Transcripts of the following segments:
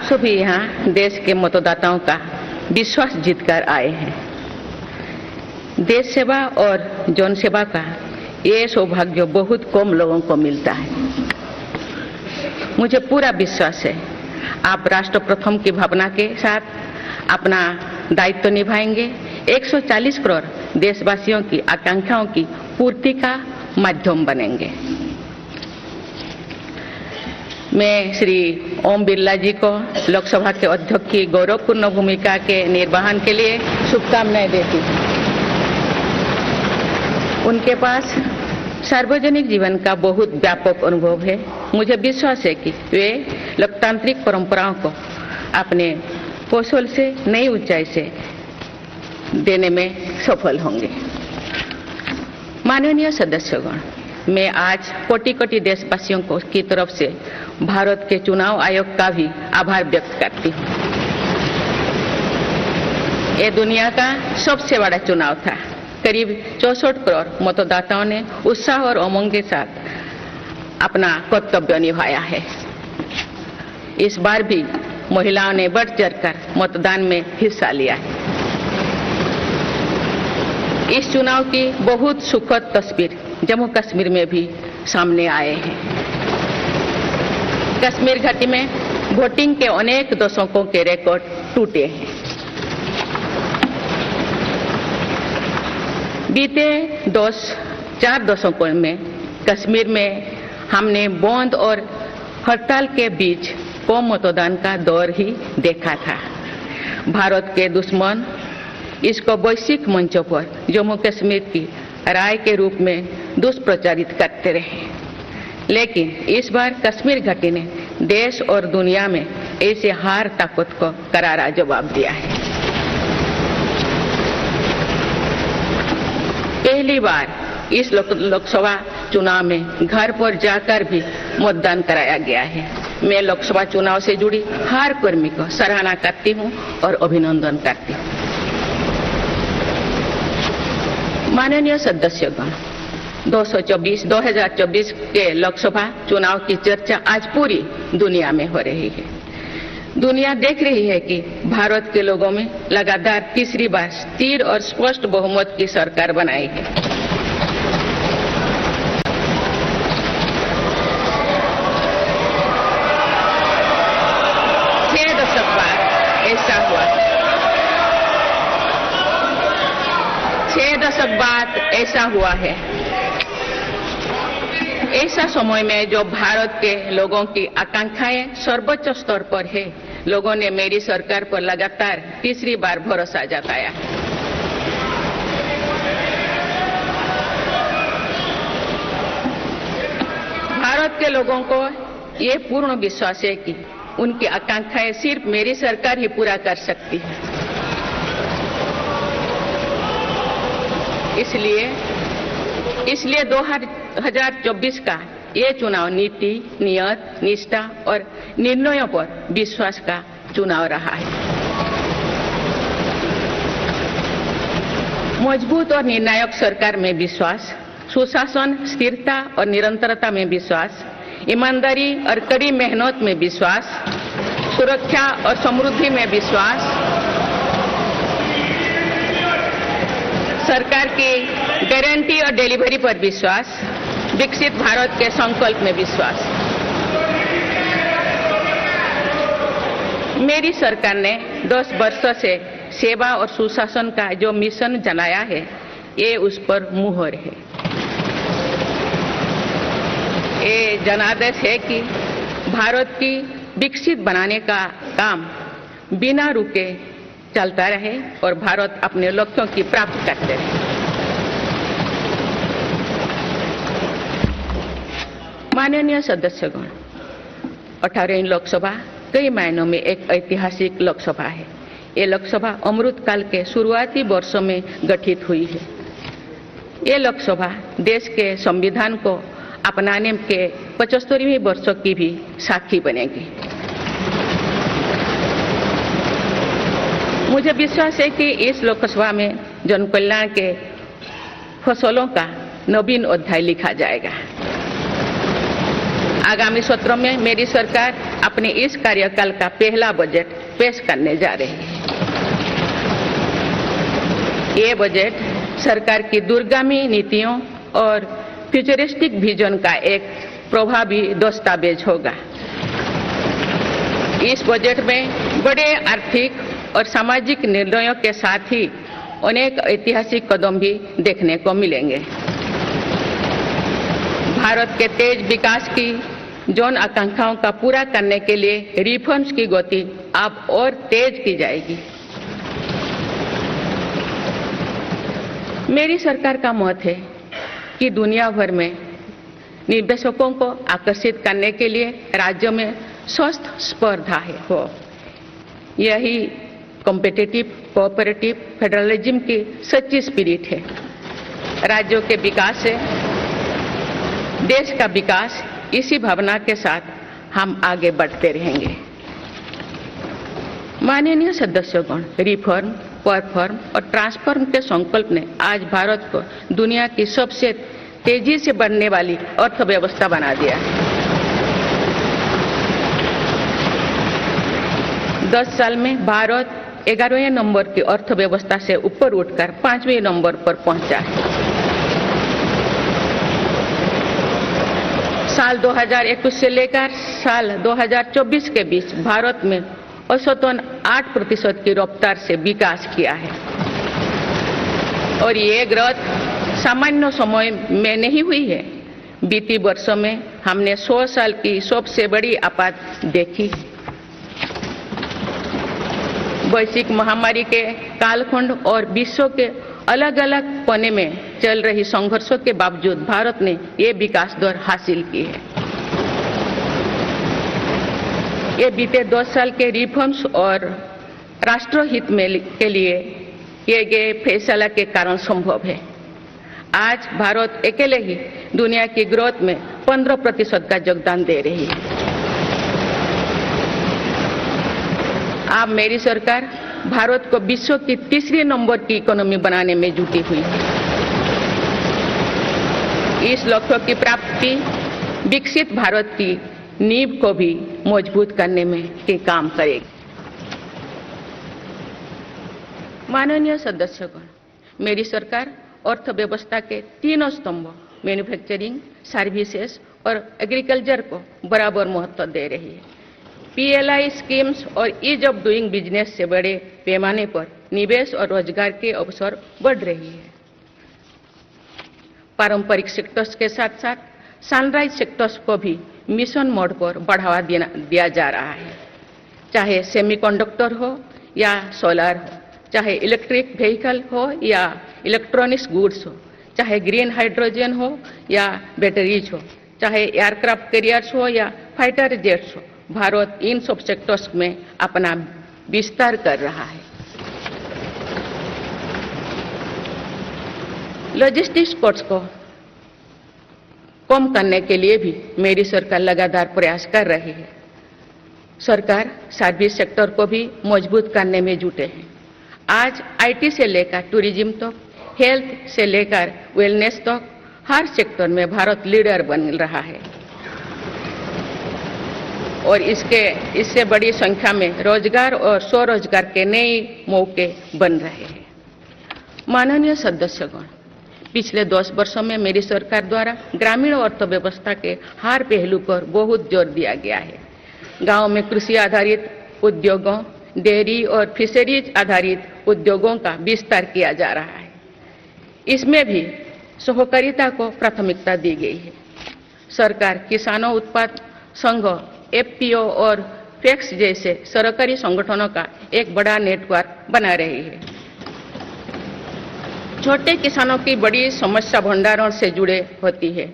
सभी यहाँ देश के मतदाताओं का विश्वास जीतकर आए हैं। देश सेवा और जन सेवा का ये सौभाग्य बहुत कम लोगों को मिलता है। मुझे पूरा विश्वास है आप राष्ट्र प्रथम की भावना के साथ अपना दायित्व निभाएंगे, 140 करोड़ देशवासियों की आकांक्षाओं की पूर्ति का माध्यम बनेंगे। मैं श्री ओम बिरला जी को लोकसभा के अध्यक्ष की गौरवपूर्ण भूमिका के निर्वहन के लिए शुभकामनाएं देती हूँ। उनके पास सार्वजनिक जीवन का बहुत व्यापक अनुभव है। मुझे विश्वास है कि वे लोकतांत्रिक परंपराओं को अपने कौशल से नई ऊंचाई से देने में सफल होंगे। माननीय सदस्यगण, मैं आज कोटि कोटि देशवासियों को की तरफ से भारत के चुनाव आयोग का भी आभार व्यक्त करती हूँ। ये दुनिया का सबसे बड़ा चुनाव था। करीब 64 करोड़ मतदाताओं ने उत्साह और उमंग के साथ अपना कर्तव्य निभाया है। इस बार भी महिलाओं ने बढ़ चढ़कर मतदान में हिस्सा लिया है। इस चुनाव की बहुत सुखद तस्वीर जम्मू कश्मीर में भी सामने आए हैं। कश्मीर घाटी में वोटिंग के अनेक दशकों के रिकॉर्ड टूटे हैं। बीते 4 दशकों में कश्मीर में हमने बंद और हड़ताल के बीच कम मतदान का दौर ही देखा था। भारत के दुश्मन इसको वैश्विक मंचों पर जम्मू कश्मीर की राय के रूप में दुष्प्रचारित करते रहे, लेकिन इस बार कश्मीर घाटी ने देश और दुनिया में ऐसे हार ताकत को करारा जवाब दिया है। पहली बार इस लोकसभा चुनाव में घर पर जाकर भी मतदान कराया गया है। मैं लोकसभा चुनाव से जुड़ी हर कर्मी को सराहना करती हूं और अभिनंदन करती हूं। माननीय सदस्यगण, 2024 के लोकसभा चुनाव की चर्चा आज पूरी दुनिया में हो रही है। दुनिया देख रही है कि भारत के लोगों में लगातार तीसरी बार स्थिर और स्पष्ट बहुमत की सरकार बनाई है। छह दशक बाद ऐसा हुआ है। ऐसा समय में जो भारत के लोगों की आकांक्षाएं सर्वोच्च स्तर पर है, लोगों ने मेरी सरकार पर लगातार तीसरी बार भरोसा जताया। भारत के लोगों को ये पूर्ण विश्वास है कि उनकी आकांक्षाएं सिर्फ मेरी सरकार ही पूरा कर सकती है। इसलिए 2024 का ये चुनाव नीति, नियत, निष्ठा और निर्णयों पर विश्वास का चुनाव रहा है। मजबूत और निर्णायक सरकार में विश्वास, सुशासन, स्थिरता और निरंतरता में विश्वास, ईमानदारी और कड़ी मेहनत में विश्वास, सुरक्षा और समृद्धि में विश्वास, सरकार की गारंटी और डिलीवरी पर विश्वास, विकसित भारत के संकल्प में विश्वास। मेरी सरकार ने 10 वर्षों से सेवा और सुशासन का जो मिशन चलाया है, ये उस पर मुहर है। ये जनादेश है कि भारत की विकसित बनाने का काम बिना रुके चलता रहे और भारत अपने लक्ष्यों की प्राप्ति करते रहे। माननीय सदस्यगण, 18वीं लोकसभा कई मायनों में एक ऐतिहासिक लोकसभा है। ये लोकसभा अमृतकाल के शुरुआती वर्षों में गठित हुई है। ये लोकसभा देश के संविधान को अपनाने के 75वें वर्षों की भी साक्षी बनेगी। मुझे विश्वास है कि इस लोकसभा में जन कल्याण के फसलों का नवीन अध्याय लिखा जाएगा। आगामी सत्रों में मेरी सरकार अपने इस कार्यकाल का पहला बजट पेश करने जा रही है। ये बजट सरकार की दूरगामी नीतियों और फ्यूचरिस्टिक विजन का एक प्रभावी दस्तावेज होगा। इस बजट में बड़े आर्थिक और सामाजिक निर्णयों के साथ ही अनेक ऐतिहासिक कदम भी देखने को मिलेंगे। भारत के तेज विकास की जन आकांक्षाओं का पूरा करने के लिए रिफॉर्म्स की गति अब और तेज की जाएगी। मेरी सरकार का मत है कि दुनिया भर में निवेशकों को आकर्षित करने के लिए राज्यों में स्वस्थ स्पर्धा हो। यही कॉम्पिटिटिव कोऑपरेटिव फेडरलिज्म की सच्ची स्पिरिट है। राज्यों के विकास से देश का विकास, इसी भावना के साथ हम आगे बढ़ते रहेंगे। माननीय सदस्यगण, रिफॉर्म, परफॉर्म और ट्रांसफॉर्म के संकल्प ने आज भारत को दुनिया की सबसे तेजी से बढ़ने वाली अर्थव्यवस्था बना दिया है। 10 साल में भारत 11वें नंबर की अर्थव्यवस्था से ऊपर उठकर 5वें नंबर पर पहुंचा है। साल 2021 से लेकर साल 2024 के बीच भारत में औसतन 8% की रफ्तार से विकास किया है और ये ग्रोथ सामान्य समय में नहीं हुई है। बीती वर्षों में हमने 100 साल की सबसे बड़ी आपात देखी। वैश्विक महामारी के कालखंड और विश्व के अलग अलग कोने में चल रही संघर्षों के बावजूद भारत ने ये विकास दर हासिल की है। ये बीते 10 साल के रिफॉर्म्स और राष्ट्रहित में के लिए किए गए फैसला के कारण संभव है। आज भारत अकेले ही दुनिया की ग्रोथ में 15% का योगदान दे रही है। अब मेरी सरकार भारत को विश्व की 3रे नंबर की इकोनॉमी बनाने में जुटी हुई है। इस लक्ष्य की प्राप्ति विकसित भारत की नींव को भी मजबूत करने में के काम करेगी। माननीय सदस्यगण, मेरी सरकार अर्थव्यवस्था के 3 स्तंभ मैन्युफैक्चरिंग, सर्विसेज और एग्रीकल्चर को बराबर महत्व दे रही है। PLI स्कीम्स और ईज ऑफ डूइंग बिजनेस से बड़े पैमाने पर निवेश और रोजगार के अवसर बढ़ रही है। पारंपरिक सेक्टर्स के साथ साथ सनराइज सेक्टर्स को भी मिशन मोड पर बढ़ावा दिया जा रहा है। चाहे सेमीकंडक्टर हो या सोलर हो, चाहे इलेक्ट्रिक व्हीकल हो या इलेक्ट्रॉनिक्स गुड्स हो, चाहे ग्रीन हाइड्रोजन हो या बैटरीज हो, चाहे एयरक्राफ्ट कैरियर्स हो या फाइटर जेट्स हो, भारत इन सब सेक्टर्स में अपना विस्तार कर रहा है। लॉजिस्टिक्स कॉस्ट को कम करने के लिए भी मेरी सरकार लगातार प्रयास कर रही है। सरकार सर्विस सेक्टर को भी मजबूत करने में जुटे हैं। आज IT से लेकर टूरिज्म तक, हेल्थ से लेकर वेलनेस तक हर सेक्टर में भारत लीडर बन रहा है और इससे बड़ी संख्या में रोजगार और स्वरोजगार के नए मौके बन रहे हैं। माननीय सदस्यगण, पिछले 10 वर्षों में मेरी सरकार द्वारा ग्रामीण अर्थव्यवस्था के हर पहलू पर बहुत जोर दिया गया है। गांव में कृषि आधारित उद्योगों, डेयरी और फिशरीज आधारित उद्योगों का विस्तार किया जा रहा है। इसमें भी सहकारिता को प्राथमिकता दी गई है। सरकार किसानों उत्पाद संघ, FPO और FACTS जैसे सरकारी संगठनों का एक बड़ा नेटवर्क बना रही है। छोटे किसानों की बड़ी समस्या भंडारण से जुड़े होती है,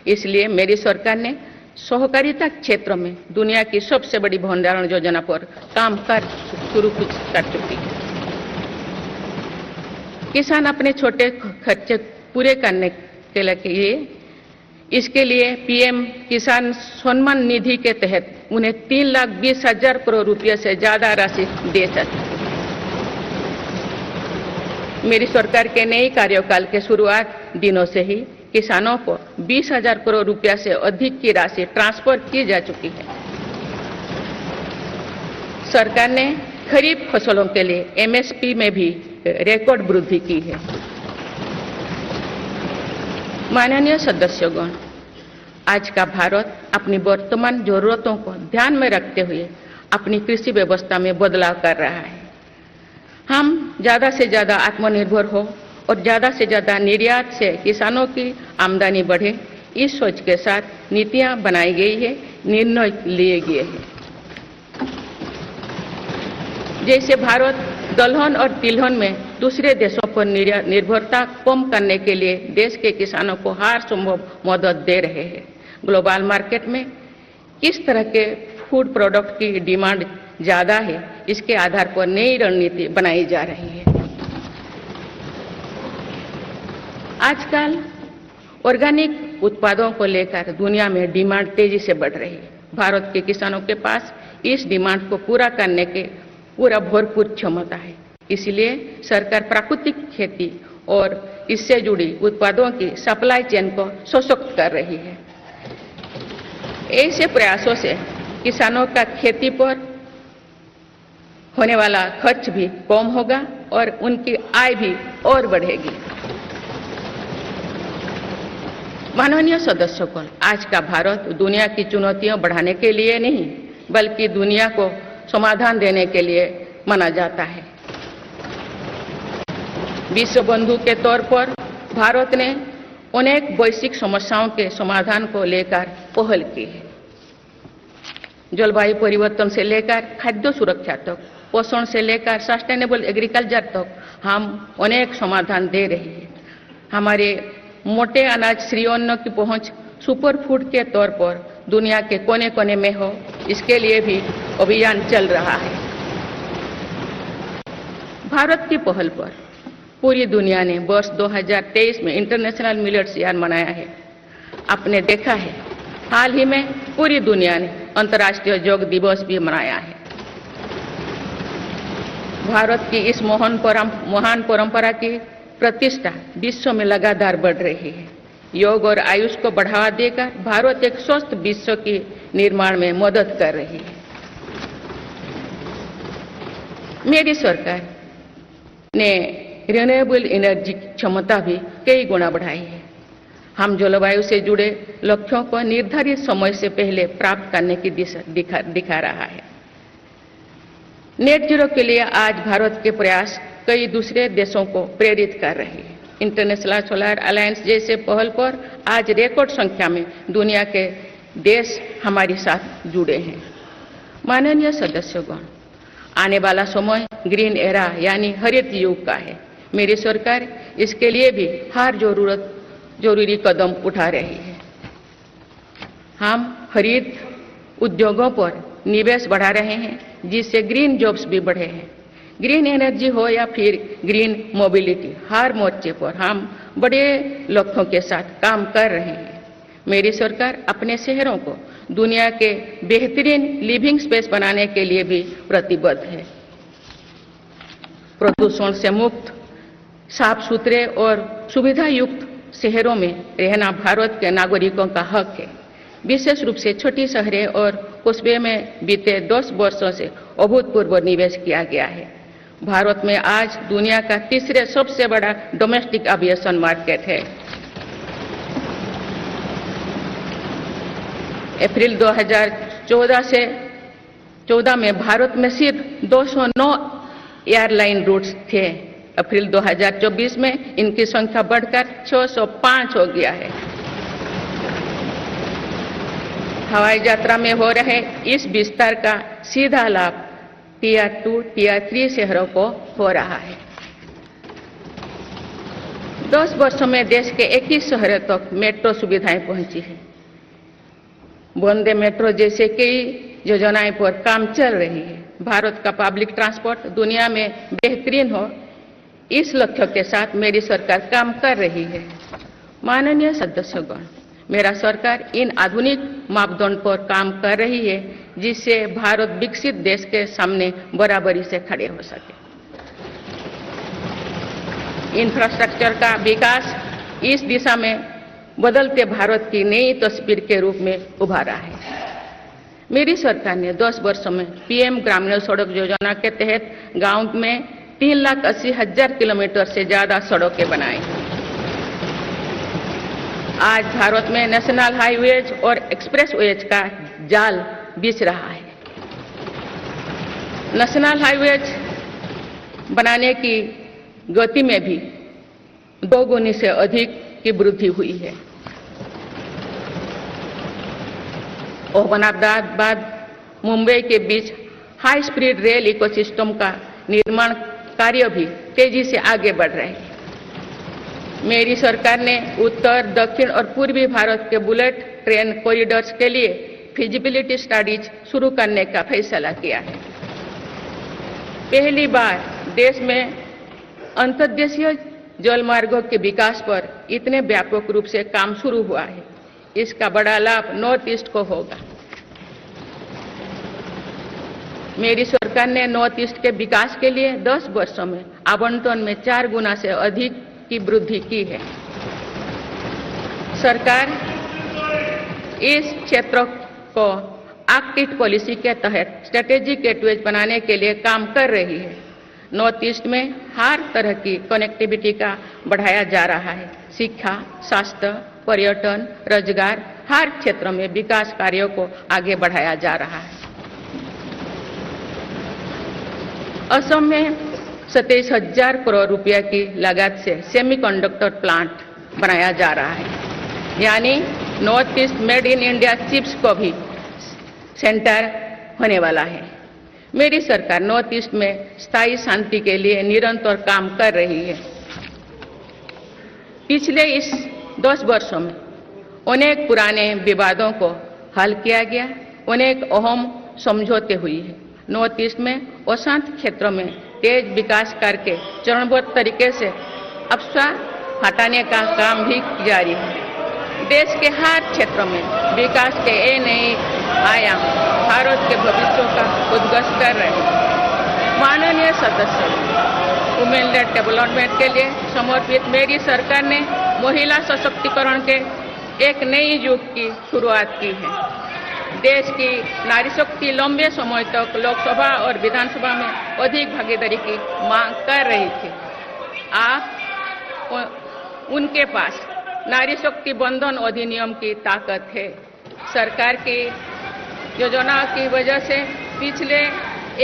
इसलिए मेरी सरकार ने सहकारिता क्षेत्र में दुनिया की सबसे बड़ी भंडारण योजना पर काम शुरू कर चुकी है। किसान अपने छोटे खर्चे पूरे करने के लिए इसके लिए PM किसान सम्मान निधि के तहत उन्हें 3,20,000 करोड़ रुपये से ज्यादा राशि दे सकते हैं। मेरी सरकार के नए कार्यकाल के शुरुआत दिनों से ही किसानों को 20,000 करोड़ रुपया से अधिक की राशि ट्रांसफर की जा चुकी है। सरकार ने खरीफ फसलों के लिए एमएसपी में भी रिकॉर्ड वृद्धि की है। माननीय सदस्यगण, आज का भारत अपनी वर्तमान जरूरतों को ध्यान में रखते हुए अपनी कृषि व्यवस्था में बदलाव कर रहा है। हम ज्यादा से ज्यादा आत्मनिर्भर हो और ज्यादा से ज्यादा निर्यात से किसानों की आमदनी बढ़े, इस सोच के साथ नीतियां बनाई गई है, निर्णय लिए गए हैं। जैसे भारत दलहन और तिलहन में दूसरे देशों पर निर्भरता कम करने के लिए देश के किसानों को हर संभव मदद दे रहे हैं। ग्लोबल मार्केट में किस तरह के फूड प्रोडक्ट की डिमांड ज्यादा है, इसके आधार पर नई रणनीति बनाई जा रही है। आजकल ऑर्गेनिक उत्पादों को लेकर दुनिया में डिमांड तेजी से बढ़ रही है। भारत के किसानों के पास इस डिमांड को पूरा करने के पूरा भरपूर क्षमता है। इसलिए सरकार प्राकृतिक खेती और इससे जुड़ी उत्पादों की सप्लाई चेन को सशक्त कर रही है। ऐसे प्रयासों से किसानों का खेती पर होने वाला खर्च भी कम होगा और उनकी आय भी और बढ़ेगी। माननीय सदस्यगण, आज का भारत दुनिया की चुनौतियां बढ़ाने के लिए नहीं बल्कि दुनिया को समाधान देने के लिए माना जाता है। विश्व बंधु के तौर पर भारत ने अनेक वैश्विक समस्याओं के समाधान को लेकर पहल की है। जलवायु परिवर्तन से लेकर खाद्य सुरक्षा तक, पोषण से लेकर सस्टेनेबल एग्रीकल्चर तक हम अनेक समाधान दे रहे हैं। हमारे मोटे अनाज श्रीअन्न की पहुंच सुपर फूड के तौर पर दुनिया के कोने कोने में हो, इसके लिए भी अभियान चल रहा है। भारत की पहल पर पूरी दुनिया ने वर्ष 2023 में इंटरनेशनल मिलेट्स ईयर मनाया है। आपने देखा है, हाल ही में पूरी दुनिया ने अंतर्राष्ट्रीय योग दिवस भी मनाया है। भारत की इस महान परंपरा की प्रतिष्ठा विश्व में लगातार बढ़ रही है। योग और आयुष को बढ़ावा देकर भारत एक स्वस्थ विश्व के निर्माण में मदद कर रही है। मेरी सरकार ने रिन्यूएबल एनर्जी की क्षमता भी कई गुना बढ़ाई है। हम जलवायु से जुड़े लक्ष्यों को निर्धारित समय से पहले प्राप्त करने की दिशा दिखा रहा है। नेट जीरो के लिए आज भारत के प्रयास कई दूसरे देशों को प्रेरित कर रहे हैं। इंटरनेशनल सोलर अलायंस जैसे पहल पर आज रिकॉर्ड संख्या में दुनिया के देश हमारे साथ जुड़े हैं। माननीय सदस्यगण, आने वाला समय ग्रीन एरा यानी हरित युग का है। मेरी सरकार इसके लिए भी हर जरूरी कदम उठा रही है। हम हरित उद्योगों पर निवेश बढ़ा रहे हैं, जिससे ग्रीन जॉब्स भी बढ़े हैं। ग्रीन एनर्जी हो या फिर ग्रीन मोबिलिटी, हर मोर्चे पर हम बड़े लक्ष्यों के साथ काम कर रहे हैं। मेरी सरकार अपने शहरों को दुनिया के बेहतरीन लिविंग स्पेस बनाने के लिए भी प्रतिबद्ध है। प्रदूषण से मुक्त, साफ सुथरे और सुविधा युक्त शहरों में रहना भारत के नागरिकों का हक है। विशेष रूप से छोटी शहरें और कस्बे में बीते 10 वर्षों से अभूतपूर्व निवेश किया गया है। भारत में आज दुनिया का तीसरे सबसे बड़ा डोमेस्टिक एविएशन मार्केट है। अप्रैल 2014 में भारत में सिर्फ 209 एयरलाइन रूट्स थे। अप्रैल 2024 में इनकी संख्या बढ़कर 605 हो गया है। हवाई यात्रा में हो रहे इस विस्तार का सीधा लाभ टियर 2, टियर 3 शहरों को हो रहा है। 10 वर्षों में देश के 21 शहरों तक मेट्रो सुविधाएं पहुंची है। वंदे मेट्रो जैसे कई योजनाएं पर काम चल रही है। भारत का पब्लिक ट्रांसपोर्ट दुनिया में बेहतरीन हो, इस लक्ष्य के साथ मेरी सरकार काम कर रही है। माननीय सदस्यगण, मेरा सरकार इन आधुनिक मापदंड पर काम कर रही है, जिससे भारत विकसित देश के सामने बराबरी से खड़े हो सके। इंफ्रास्ट्रक्चर का विकास इस दिशा में बदलते भारत की नई तस्वीर के रूप में उभारा है। मेरी सरकार ने 10 वर्षों में पीएम ग्रामीण सड़क योजना के तहत गांव में 3,80,000 किलोमीटर से ज्यादा सड़कें बनाई। आज भारत में नेशनल हाईवेज और एक्सप्रेसवेज का जाल बिछ रहा है। नेशनल हाईवेज बनाने की गति में भी 2 गुनी से अधिक की वृद्धि हुई है। अहमदाबाद मुंबई के बीच हाई स्पीड रेल इकोसिस्टम का निर्माण कार्य भी तेजी से आगे बढ़ रहे हैं। मेरी सरकार ने उत्तर, दक्षिण और पूर्वी भारत के बुलेट ट्रेन कॉरिडोर्स के लिए फिजिबिलिटी स्टडीज शुरू करने का फैसला किया है। पहली बार देश में अंतर्देशीय जलमार्गों के विकास पर इतने व्यापक रूप से काम शुरू हुआ है। इसका बड़ा लाभ नॉर्थ ईस्ट को होगा। मेरी सरकार ने नॉर्थ ईस्ट के विकास के लिए 10 वर्षों में आवंटन में 4 गुना से अधिक की वृद्धि की है। सरकार इस क्षेत्र को एक्ट ईस्ट पॉलिसी के तहत स्ट्रेटेजिक गेटवेज बनाने के लिए काम कर रही है। नॉर्थ ईस्ट में हर तरह की कनेक्टिविटी का बढ़ाया जा रहा है। शिक्षा, स्वास्थ्य, पर्यटन, रोजगार, हर क्षेत्र में विकास कार्यों को आगे बढ़ाया जा रहा है। असम में 27,000 करोड़ रुपए की लागत से सेमीकंडक्टर प्लांट बनाया जा रहा है। यानी north east made in India chips को भी सेंटर होने वाला है। मेरी सरकार नॉर्थ ईस्ट में स्थायी शांति के लिए निरंतर काम कर रही है। पिछले इस 10 वर्षों में अनेक पुराने विवादों को हल किया गया, अनेक अहम समझौते हुई है। नॉर्थ ईस्ट में अशांत क्षेत्रों में तेज विकास करके चरणबद्ध तरीके से अफवाह हटाने का काम भी जारी है। देश के हर क्षेत्रों में विकास के ये नए आयाम भारत के भविष्य का उद्घोष कर रहे हैं। माननीय सदस्य, वुमेन लेड डेवलपमेंट के लिए समर्पित मेरी सरकार ने महिला सशक्तिकरण के एक नई युग की शुरुआत की है। देश की नारी शक्ति लंबे समय तक लोकसभा और विधानसभा में अधिक भागीदारी की मांग कर रही थी। आप उनके पास नारी शक्ति बंधन अधिनियम की ताकत है। सरकार की योजना की वजह से पिछले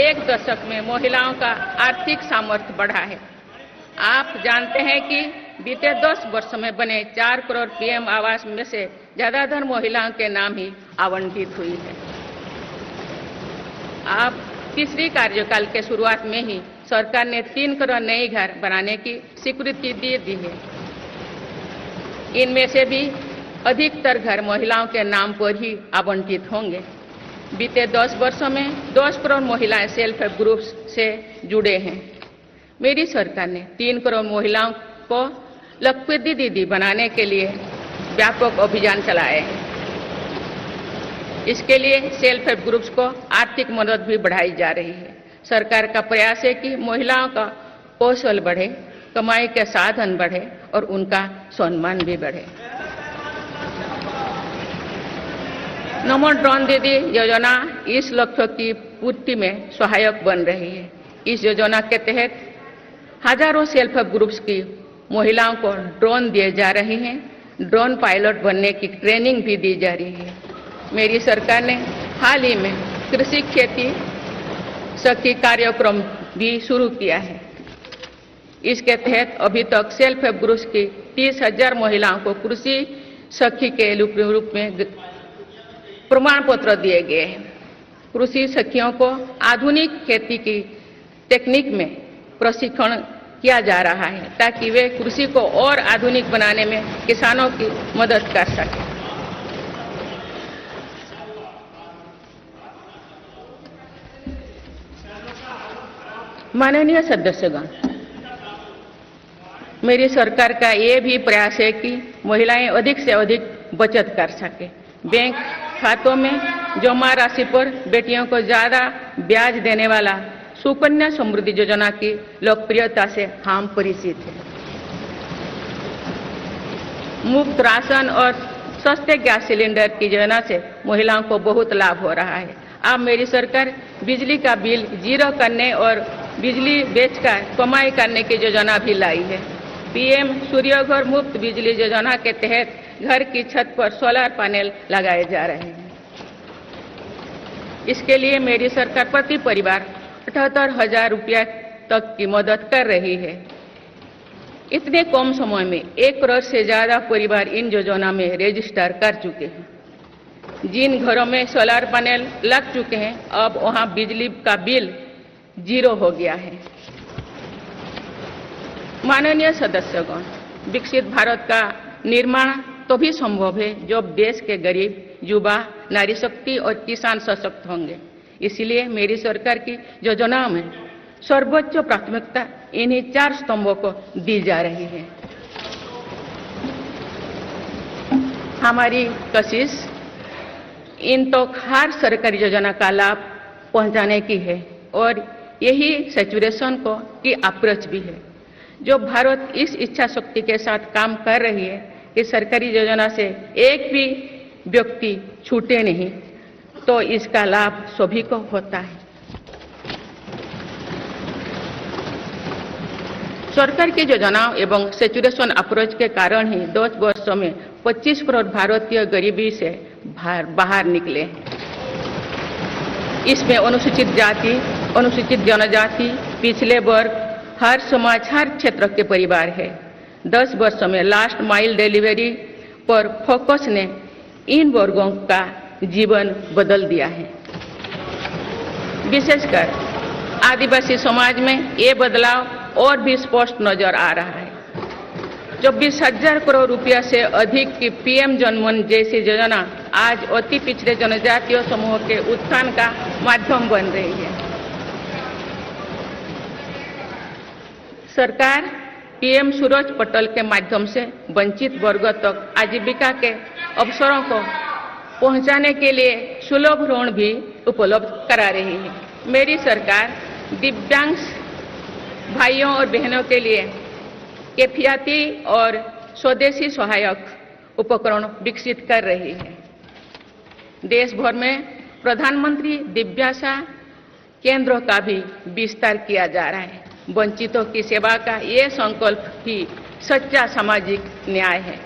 1 दशक में महिलाओं का आर्थिक सामर्थ्य बढ़ा है। आप जानते हैं कि बीते 10 वर्षों में बने 4 करोड़ पीएम आवास में से ज्यादातर महिलाओं के नाम ही आवंटित हुई है। आप तीसरी कार्यकाल के शुरुआत में ही सरकार ने 3 करोड़ नए घर बनाने की स्वीकृति दे दी है। इनमें से भी अधिकतर घर महिलाओं के नाम पर ही आवंटित होंगे। बीते 10 वर्षों में 10 करोड़ महिलाएं सेल्फ हेल्प ग्रुप्स से जुड़े हैं। मेरी सरकार ने 3 करोड़ महिलाओं को लखपति दीदी बनाने के लिए व्यापक अभियान चलाए हैं। इसके लिए सेल्फ हेल्प ग्रुप्स को आर्थिक मदद भी बढ़ाई जा रही है। सरकार का प्रयास है कि महिलाओं का कौशल बढ़े, कमाई के साधन बढ़े और उनका सम्मान भी बढ़े। नमो ड्रोन दीदी योजना इस लक्ष्य की पूर्ति में सहायक बन रही है। इस योजना के तहत हजारों सेल्फ हेल्प ग्रुप्स की महिलाओं को ड्रोन दिए जा रहे हैं। ड्रोन पायलट बनने की ट्रेनिंग भी दी जा रही है। मेरी सरकार ने हाल ही में कृषि खेती सखी कार्यक्रम भी शुरू किया है। इसके तहत अभी तक सेल्फ हेल्प ग्रुप्स की 30,000 महिलाओं को कृषि सखी के रूप में प्रमाण पत्र दिए गए हैं। कृषि सखियों को आधुनिक खेती की टेक्निक में प्रशिक्षण किया जा रहा है ताकि वे कृषि को और आधुनिक बनाने में किसानों की मदद कर सकें। माननीय सदस्यगण, मेरी सरकार का ये भी प्रयास है कि महिलाएं अधिक से अधिक बचत कर सके। बैंक खातों में जमा राशि पर बेटियों को ज्यादा ब्याज देने वाला सुकन्या समृद्धि योजना की लोकप्रियता से हम परिचित हैं। मुफ्त राशन और सस्ते गैस सिलेंडर की योजना से महिलाओं को बहुत लाभ हो रहा है। अब मेरी सरकार बिजली का बिल जीरो करने और बिजली बेचकर कमाई करने की योजना भी लाई है। पीएम सूर्यघर मुफ्त बिजली योजना के तहत घर की छत पर सोलर पैनल लगाए जा रहे हैं। इसके लिए मेरी सरकार प्रति परिवार 78,000 रुपया तक की मदद कर रही है। इतने कम समय में 1 करोड़ से ज्यादा परिवार इन योजना में रजिस्टर कर चुके हैं। जिन घरों में सोलर पैनल लग चुके हैं, अब वहां बिजली का बिल जीरो हो गया है। माननीय सदस्यगण, विकसित भारत का निर्माण तो भी संभव है जब देश के गरीब, युवा, नारी शक्ति और किसान सशक्त होंगे। इसलिए मेरी सरकार की योजनाओं में सर्वोच्च प्राथमिकता इन्हीं 4 स्तंभों को दी जा रही है। हमारी कोशिश इन तो हर सरकारी योजना का लाभ पहुंचाने की है और यही सैचुरेशन को की अप्रोच भी है। जो भारत इस इच्छा शक्ति के साथ काम कर रही है कि सरकारी योजना से एक भी व्यक्ति छूटे नहीं, तो इसका लाभ सभी को होता है। सरकार की योजनाओं एवं सैचुरेशन अप्रोच के कारण ही 10 वर्षों में 25 करोड़ भारतीय गरीबी से बाहर निकले हैं। इसमें अनुसूचित जाति, अनुसूचित जनजाति, पिछले वर्ग, हर समाज, हर क्षेत्र के परिवार है। 10 वर्षों में लास्ट माइल डिलीवरी पर फोकस ने इन वर्गों का जीवन बदल दिया है। विशेषकर आदिवासी समाज में ये बदलाव और भी स्पष्ट नजर आ रहा है। 24,000 करोड़ रुपया से अधिक की पीएम जनमन जैसी योजना आज अति पिछड़े जनजातीय समूह के उत्थान का माध्यम बन रही है। सरकार पीएम सूरज पटल के माध्यम से वंचित वर्गों तक आजीविका के अवसरों को पहुंचाने के लिए सुलभ ऋण भी उपलब्ध करा रही है। मेरी सरकार दिव्यांग भाइयों और बहनों के लिए किफायती और स्वदेशी सहायक उपकरण विकसित कर रही है। देश भर में प्रधानमंत्री दिव्याशा केंद्रों का भी विस्तार किया जा रहा है। वंचितों की सेवा का ये संकल्प ही सच्चा सामाजिक न्याय है।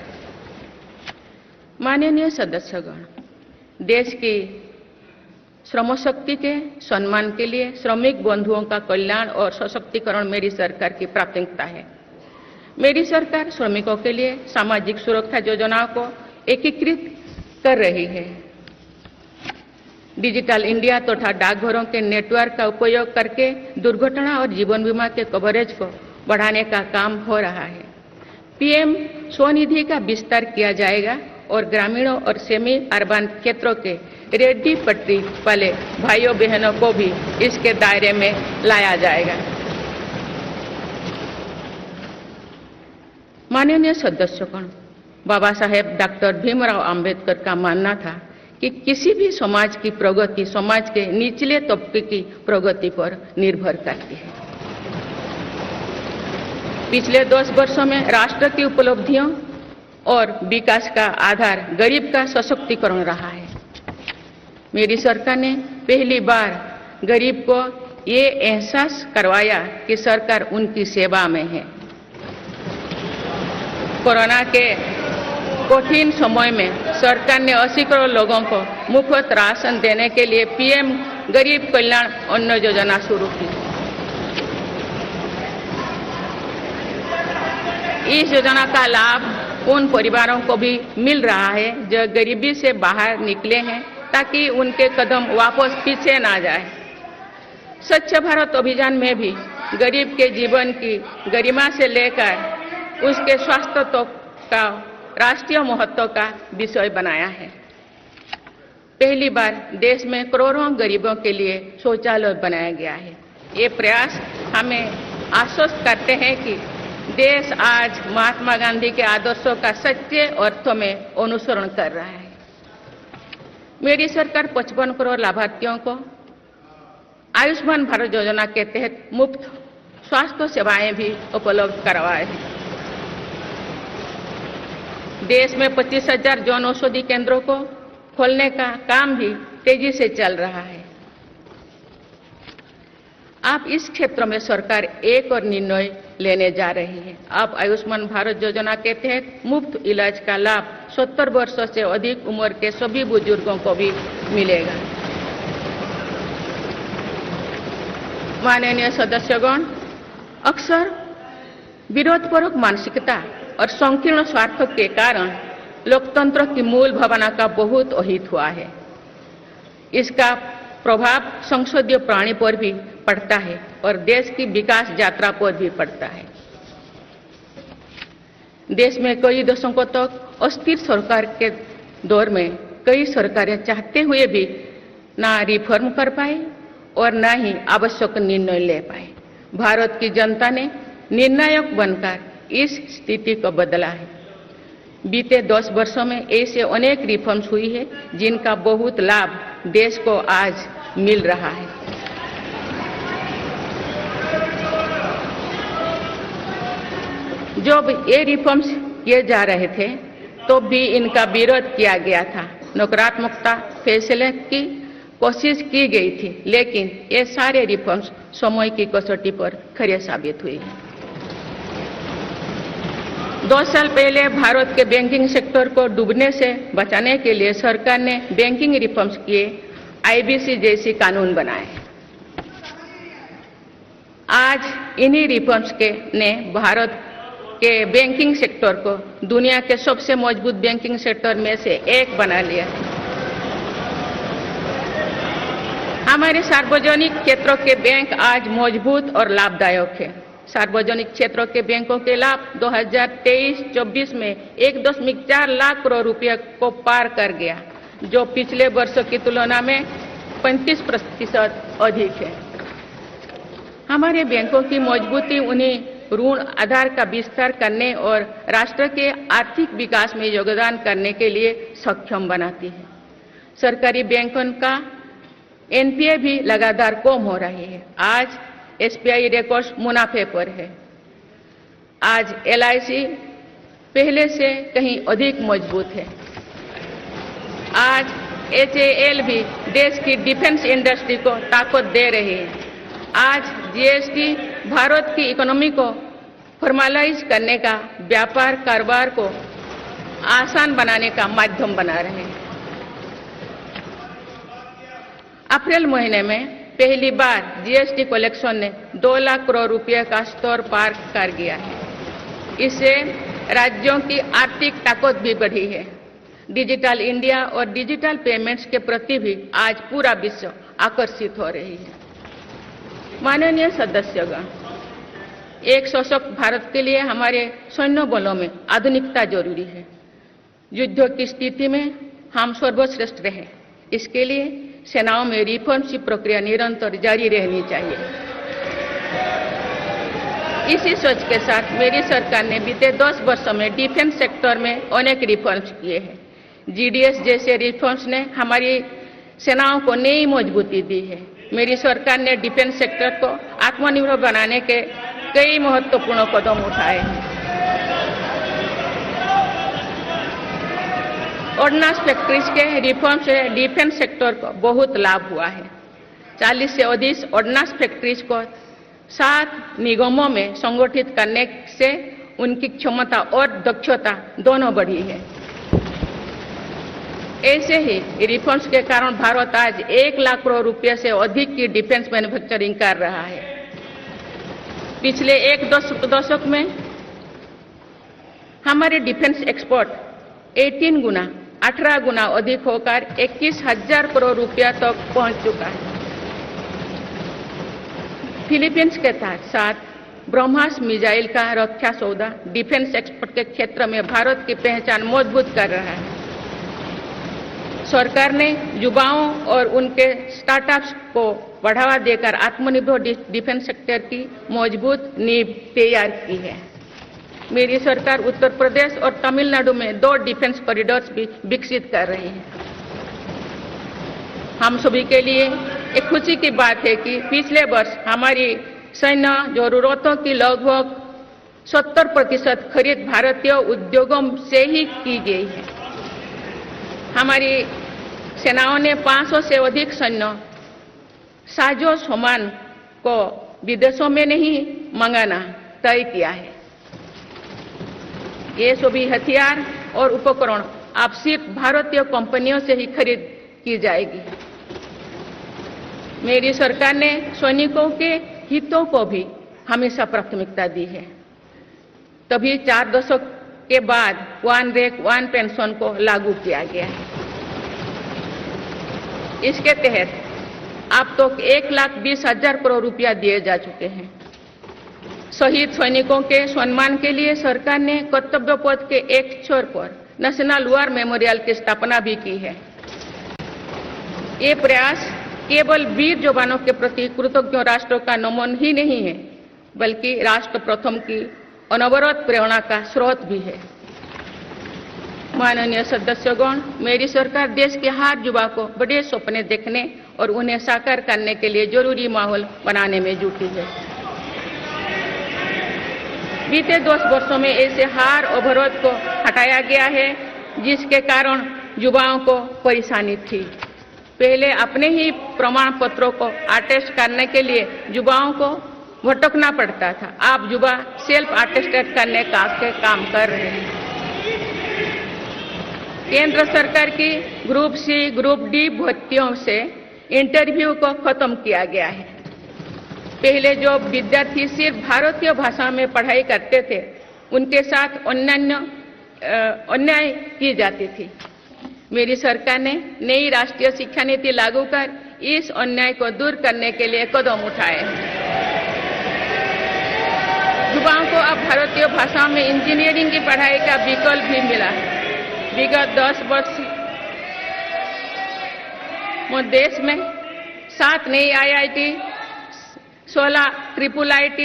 माननीय सदस्यगण, देश की श्रम शक्ति के सम्मान के लिए श्रमिक बंधुओं का कल्याण और सशक्तिकरण मेरी सरकार की प्राथमिकता है। मेरी सरकार श्रमिकों के लिए सामाजिक सुरक्षा योजनाओं को एकीकृत कर रही है। डिजिटल इंडिया तथा डाकघरों के नेटवर्क का उपयोग करके दुर्घटना और जीवन बीमा के कवरेज को बढ़ाने का काम हो रहा है। पीएम स्वनिधि का विस्तार किया जाएगा और ग्रामीणों और सेमी अर्बन क्षेत्रों के रेड्डी पटरी वाले भाइयों बहनों को भी इसके दायरे में लाया जाएगा। माननीय सदस्यगण, बाबा साहेब डॉक्टर भीमराव अंबेडकर का मानना था कि किसी भी समाज की प्रगति समाज के निचले तबके की प्रगति पर निर्भर करती है। पिछले 10 वर्षों में राष्ट्र की उपलब्धियों और विकास का आधार गरीब का सशक्तिकरण रहा है। मेरी सरकार ने पहली बार गरीब को ये एहसास करवाया कि सरकार उनकी सेवा में है। कोरोना के कठिन समय में सरकार ने 80 करोड़ लोगों को मुफ्त राशन देने के लिए पीएम गरीब कल्याण अन्न योजना शुरू की। इस योजना का लाभ उन परिवारों को भी मिल रहा है जो गरीबी से बाहर निकले हैं, ताकि उनके कदम वापस पीछे ना जाए। स्वच्छ भारत अभियान में भी गरीब के जीवन की गरिमा से लेकर उसके स्वास्थ्य तक का राष्ट्रीय महत्व का विषय बनाया है। पहली बार देश में करोड़ों गरीबों के लिए शौचालय बनाया गया है। ये प्रयास हमें आश्वस्त करते हैं कि देश आज महात्मा गांधी के आदर्शों का सच्चे अर्थों में अनुसरण कर रहा है। मेरी सरकार 55 करोड़ लाभार्थियों को आयुष्मान भारत योजना के तहत मुफ्त स्वास्थ्य सेवाएं भी उपलब्ध करवाए हैं। देश में 25,000 जन औषधि केंद्रों को खोलने का काम भी तेजी से चल रहा है। आप इस क्षेत्र में सरकार एक और निर्णय लेने जा रही है। अब आयुष्मान भारत योजना के तहत मुफ्त इलाज का लाभ 70 वर्षों से अधिक उम्र के सभी बुजुर्गों को भी मिलेगा। माननीय सदस्यगण, अक्सर विरोधपूर्वक मानसिकता और संकीर्ण स्वार्थ के कारण लोकतंत्र की मूल भावना का बहुत अहित हुआ है। इसका प्रभाव संसदीय प्रणाली पर भी पड़ता है और देश की विकास यात्रा पर भी पड़ता है। देश में कई दशकों तक अस्थिर सरकार के दौर में कई सरकारें चाहते हुए भी ना रिफॉर्म कर पाई और ना ही आवश्यक निर्णय ले पाए। भारत की जनता ने निर्णायक बनकर इस स्थिति को बदला है। बीते 10 वर्षों में ऐसे अनेक रिफॉर्म्स हुई है जिनका बहुत लाभ देश को आज मिल रहा है। जब ये रिफॉर्म्स किए जा रहे थे तो भी इनका विरोध किया गया था। नकारात्मकता फैसले की कोशिश की गई थी, लेकिन ये सारे रिफॉर्म्स समय की कसौटी पर खरे साबित हुए हैं। 2 साल पहले भारत के बैंकिंग सेक्टर को डूबने से बचाने के लिए सरकार ने बैंकिंग रिफॉर्म्स किए, आईबीसी जैसी कानून बनाए। आज इन्हीं रिफॉर्म्स ने भारत के बैंकिंग सेक्टर को दुनिया के सबसे मजबूत बैंकिंग सेक्टर में से एक बना लिया। हमारे सार्वजनिक क्षेत्रों के बैंक आज मजबूत और लाभदायक है। सार्वजनिक क्षेत्रों के बैंकों के लाभ 2023-24 में 1.4 लाख करोड़ रुपए को पार कर गया, जो पिछले वर्षों की तुलना में 35% अधिक है। हमारे बैंकों की मजबूती उन्हें ऋण आधार का विस्तार करने और राष्ट्र के आर्थिक विकास में योगदान करने के लिए सक्षम बनाती है। सरकारी बैंकों का एनपीए भी लगातार कम हो रही है। आज एसबीआई रिकॉर्ड मुनाफे पर है। आज एलआईसी पहले से कहीं अधिक मजबूत है। आज एचएएल भी देश की डिफेंस इंडस्ट्री को ताकत दे रही है। आज जीएसटी भारत की इकोनॉमी को फॉर्मलाइज करने का, व्यापार कारोबार को आसान बनाने का माध्यम बना रहे हैं। अप्रैल महीने में पहली बार जीएसटी कलेक्शन ने 2 लाख करोड़ रुपए का स्तर पार कर गया है। इससे राज्यों की आर्थिक ताकत भी बढ़ी है। डिजिटल इंडिया और डिजिटल पेमेंट्स के प्रति भी आज पूरा विश्व आकर्षित हो रही है। माननीय सदस्यगण, एक सशक्त भारत के लिए हमारे सैन्य बलों में आधुनिकता जरूरी है। युद्ध की स्थिति में हम सर्वश्रेष्ठ रहें, इसके लिए सेनाओं में रिफॉर्म्स की प्रक्रिया निरंतर जारी रहनी चाहिए। इसी सोच के साथ मेरी सरकार ने बीते 10 वर्षों में डिफेंस सेक्टर में अनेक रिफॉर्म्स किए हैं। जीडीएस जैसे रिफॉर्म्स ने हमारी सेनाओं को नई मजबूती दी है। मेरी सरकार ने डिफेंस सेक्टर को आत्मनिर्भर बनाने के कई महत्वपूर्ण कदम उठाए हैं। ऑर्डिनेंस फैक्ट्रीज के रिफॉर्म से डिफेंस सेक्टर को बहुत लाभ हुआ है। 40 से अधिक ऑर्डिनेंस फैक्ट्रीज को 7 निगमों में संगठित करने से उनकी क्षमता और दक्षता दोनों बढ़ी है। ऐसे ही रिफॉर्म्स के कारण भारत आज 1 लाख करोड़ रुपए से अधिक की डिफेंस मैन्युफैक्चरिंग कर रहा है। पिछले एक दशक में हमारे डिफेंस एक्सपोर्ट 18 गुना अधिक होकर 21,000 करोड़ रुपया तक पहुंच चुका है। फिलीपींस के साथ ब्रह्मास मिसाइल का रक्षा सौदा डिफेंस एक्सपोर्ट के क्षेत्र में भारत की पहचान मजबूत कर रहा है। सरकार ने युवाओं और उनके स्टार्टअप्स को बढ़ावा देकर आत्मनिर्भर डिफेंस सेक्टर की मजबूत नींव तैयार की है। मेरी सरकार उत्तर प्रदेश और तमिलनाडु में 2 डिफेंस कॉरिडोर्स भी विकसित कर रही है। हम सभी के लिए एक खुशी की बात है कि पिछले वर्ष हमारी सैन्य जरूरतों की लगभग 70% खरीद भारतीय उद्योगों से ही की गई है। हमारी सेनाओं ने 500 से अधिक सैन्य साजो सामान को विदेशों में नहीं मंगाना तय किया है। ये सभी हथियार और उपकरण अब सिर्फ भारतीय कंपनियों से ही खरीद की जाएगी। मेरी सरकार ने सैनिकों के हितों को भी हमेशा प्राथमिकता दी है। तभी 4 दशक के बाद वन रैंक वन पेंशन को लागू किया गया है। इसके तहत अब तक 1,20,000 करोड़ रुपया दिए जा चुके हैं। शहीद सैनिकों के सम्मान के लिए सरकार ने कर्तव्य पथ के एक छोर पर नेशनल वॉर मेमोरियल की स्थापना भी की है। ये प्रयास केवल वीर जवानों के प्रति कृतज्ञ राष्ट्रों का नमन ही नहीं है, बल्कि राष्ट्र प्रथम की अनवरत प्रेरणा का स्रोत भी है। माननीय सदस्यगण, मेरी सरकार देश के हर युवा को बड़े सपने देखने और उन्हें साकार करने के लिए जरूरी माहौल बनाने में जुटी है। बीते 10 वर्षों में ऐसे हर अवरोध को हटाया गया है जिसके कारण युवाओं को परेशानी थी। पहले अपने ही प्रमाण पत्रों को अटेस्ट करने के लिए युवाओं को भटकना पड़ता था। अब युवा सेल्फ अटेस्टेड करने का काम कर रहे हैं। केंद्र सरकार की ग्रुप सी ग्रुप डी भर्तियों से इंटरव्यू को खत्म किया गया है। पहले जो विद्यार्थी सिर्फ भारतीय भाषा में पढ़ाई करते थे उनके साथ अन्याय की जाती थी। मेरी सरकार ने नई राष्ट्रीय शिक्षा नीति लागू कर इस अन्याय को दूर करने के लिए कदम उठाए हैं। युवाओं को अब भारतीय भाषा में इंजीनियरिंग की पढ़ाई का विकल्प भी मिला है। विगत 10 वर्ष में देश में 7 नई IIT, 16 IIIT,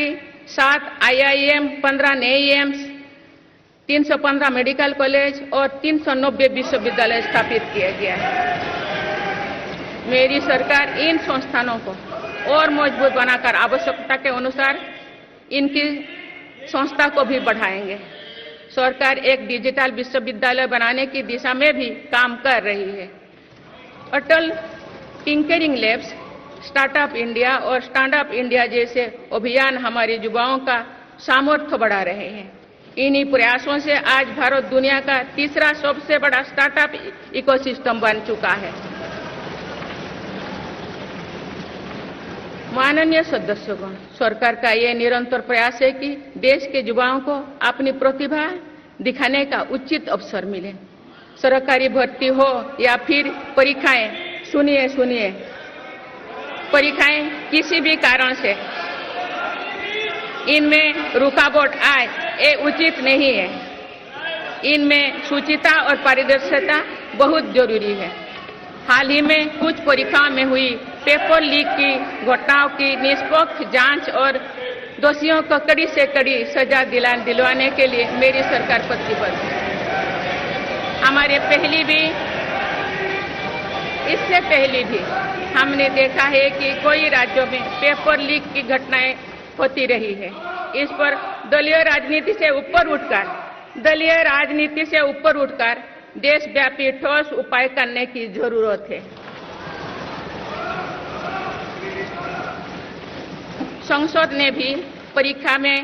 7 IIM, 15 नए एम्स, 315 मेडिकल कॉलेज और 390 विश्वविद्यालय स्थापित किया गया है। मेरी सरकार इन संस्थानों को और मजबूत बनाकर आवश्यकता के अनुसार इनकी संस्था को भी बढ़ाएंगे। सरकार एक डिजिटल विश्वविद्यालय बनाने की दिशा में भी काम कर रही है। अटल टिंकरिंग लैब्स, स्टार्टअप इंडिया और स्टैंडअप इंडिया जैसे अभियान हमारे युवाओं का सामर्थ्य बढ़ा रहे हैं। इन्हीं प्रयासों से आज भारत दुनिया का तीसरा सबसे बड़ा स्टार्टअप इकोसिस्टम बन चुका है। माननीय सदस्यगण, सरकार का ये निरंतर प्रयास है कि देश के युवाओं को अपनी प्रतिभा दिखाने का उचित अवसर मिले। सरकारी भर्ती हो या फिर परीक्षाएं, सुनिए, परीक्षाएं किसी भी कारण से इनमें रुकावट आए, ये उचित नहीं है। इनमें शुचिता और पारदर्शिता बहुत जरूरी है। हाल ही में कुछ परीक्षाओं में हुई पेपर लीक की घटनाओं की निष्पक्ष जांच और दोषियों को कड़ी से कड़ी सजा दिलवाने के लिए मेरी सरकार प्रतिबद्ध है। इससे पहले भी हमने देखा है कि कई राज्यों में पेपर लीक की घटनाएं होती रही है। इस पर दलीय राजनीति से ऊपर उठकर देशव्यापी ठोस उपाय करने की जरूरत है। संसद ने भी परीक्षा में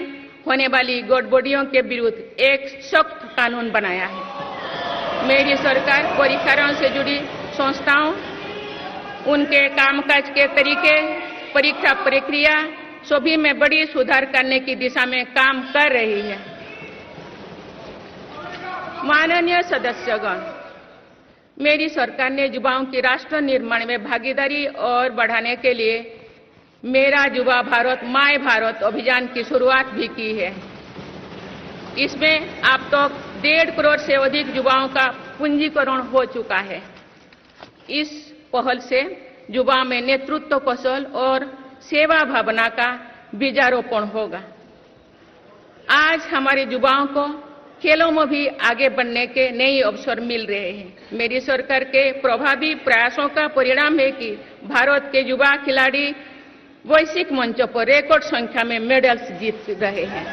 होने वाली गड़बड़ियों के विरुद्ध एक सख्त कानून बनाया है। मेरी सरकार परीक्षाओं से जुड़ी संस्थाओं, उनके कामकाज के तरीके, परीक्षा प्रक्रिया सभी में बड़ी सुधार करने की दिशा में काम कर रही है। माननीय सदस्यगण, मेरी सरकार ने युवाओं की राष्ट्र निर्माण में भागीदारी और बढ़ाने के लिए मेरा युवा भारत माय भारत अभियान की शुरुआत भी की है। इसमें अब तक 1.5 करोड़ से अधिक युवाओं का पंजीकरण हो चुका है। इस पहल से युवा में नेतृत्व कौशल और सेवा भावना का बीजारोपण होगा। आज हमारे युवाओं को खेलों में भी आगे बढ़ने के नए अवसर मिल रहे हैं। मेरी सरकार के प्रभावी प्रयासों का परिणाम है कि भारत के युवा खिलाड़ी वैश्विक मंचों पर रिकॉर्ड संख्या में मेडल्स जीत रहे हैं।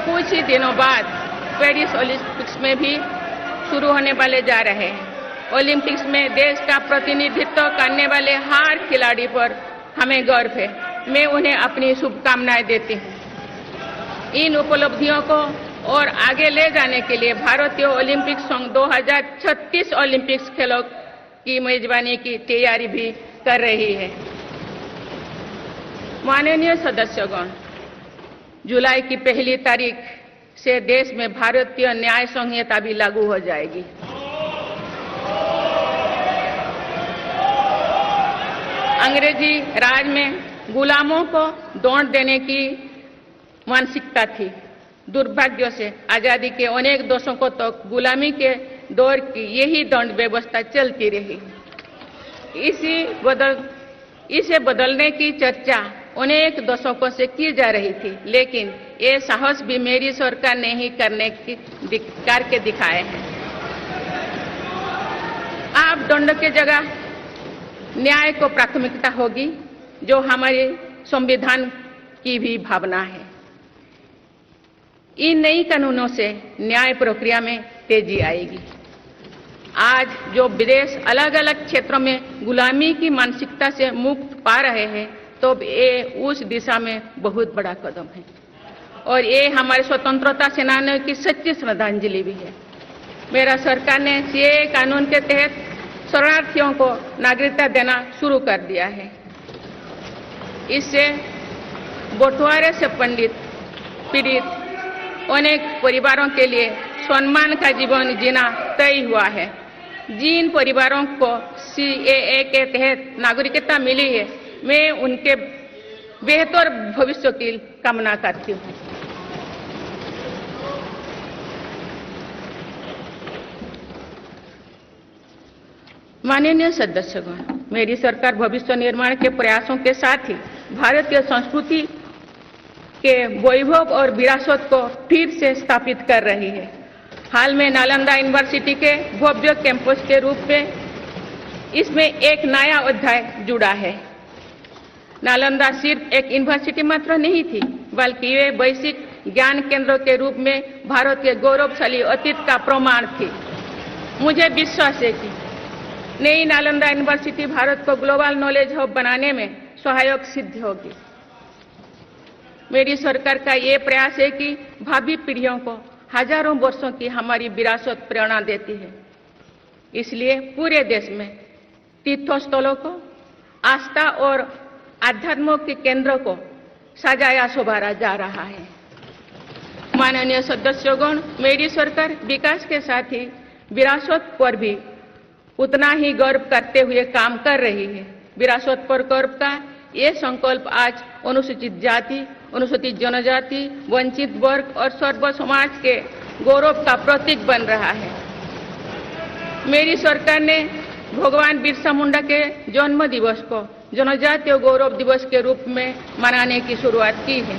कुछ ही दिनों बाद पेरिस ओलंपिक्स में भी शुरू होने वाले जा रहे हैं। ओलंपिक्स में देश का प्रतिनिधित्व करने वाले हर खिलाड़ी पर हमें गर्व है। मैं उन्हें अपनी शुभकामनाएं देती हूँ। इन उपलब्धियों को और आगे ले जाने के लिए भारतीय ओलंपिक संघ 2036 ओलंपिक्स खेलों की मेजबानी की तैयारी भी कर रही है। माननीय सदस्यगण, जुलाई की 1 तारीख से देश में भारतीय न्याय संहिता भी लागू हो जाएगी। अंग्रेजी राज में गुलामों को दौड़ देने की मानसिकता थी। दुर्भाग्य से आजादी के अनेक दशकों तक गुलामी के दौर की यही दंड व्यवस्था चलती रही। इसे बदलने की चर्चा अनेक दशकों से की जा रही थी, लेकिन ये साहस भी मेरी सरकार ने ही करके दिखाए हैं। अब दंड के जगह न्याय को प्राथमिकता होगी, जो हमारे संविधान की भी भावना है। इन नई कानूनों से न्याय प्रक्रिया में तेजी आएगी। आज जो विदेश अलग अलग क्षेत्रों में गुलामी की मानसिकता से मुक्त पा रहे हैं, तो ये उस दिशा में बहुत बड़ा कदम है और ये हमारे स्वतंत्रता सेनानियों की सच्ची श्रद्धांजलि भी है। मेरा सरकार ने सीएए कानून के तहत शरणार्थियों को नागरिकता देना शुरू कर दिया है। इससे बंटवारे से पीड़ित अनेक परिवारों के लिए सम्मान का जीवन जीना तय हुआ है। जिन परिवारों को सीएए के तहत नागरिकता मिली है, मैं उनके बेहतर भविष्य की कामना करती हूँ। माननीय सदस्यगण, मेरी सरकार भविष्य निर्माण के प्रयासों के साथ ही भारतीय संस्कृति के वैभव और विरासत को फिर से स्थापित कर रही है। हाल में नालंदा यूनिवर्सिटी के भव्य कैंपस के रूप में इसमें एक नया अध्याय जुड़ा है। नालंदा सिर्फ एक यूनिवर्सिटी मात्र नहीं थी, बल्कि ये वैश्विक ज्ञान केंद्र के रूप में भारत के गौरवशाली अतीत का प्रमाण थी। मुझे विश्वास है कि नई नालंदा यूनिवर्सिटी भारत को ग्लोबल नॉलेज हब बनाने में सहायक सिद्ध होगी। मेरी सरकार का ये प्रयास है कि भावी पीढ़ियों को हजारों वर्षों की हमारी विरासत प्रेरणा देती है। इसलिए पूरे देश में तीर्थस्थलों को, आस्था और आध्यात्म के केंद्र को सजाया संवारा जा रहा है। माननीय सदस्यगण, मेरी सरकार विकास के साथ ही विरासत पर भी उतना ही गर्व करते हुए काम कर रही है। विरासत पर गर्व का ये संकल्प आज अनुसूचित जाति, अनुसूचित जनजाति, वंचित वर्ग और सर्व समाज के गौरव का प्रतीक बन रहा है। मेरी सरकार ने भगवान बिरसा मुंडा के जन्म दिवस को जनजातीय गौरव दिवस के रूप में मनाने की शुरुआत की है।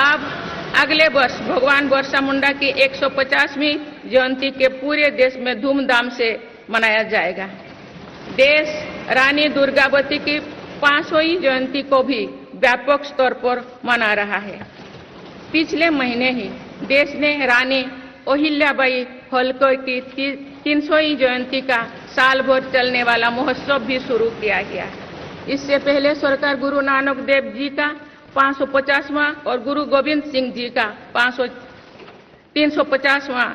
अब अगले वर्ष भगवान बिरसा मुंडा की 150वीं जयंती के पूरे देश में धूमधाम से मनाया जाएगा। देश रानी दुर्गावती की 500वीं जयंती को भी व्यापक स्तर पर मना रहा है। पिछले महीने ही देश ने रानी अहिल्याबाई होलकर की 300वीं जयंती का साल भर चलने वाला महोत्सव भी शुरू किया गया। इससे पहले सरकार गुरु नानक देव जी का 550वां और गुरु गोविंद सिंह जी का 350वां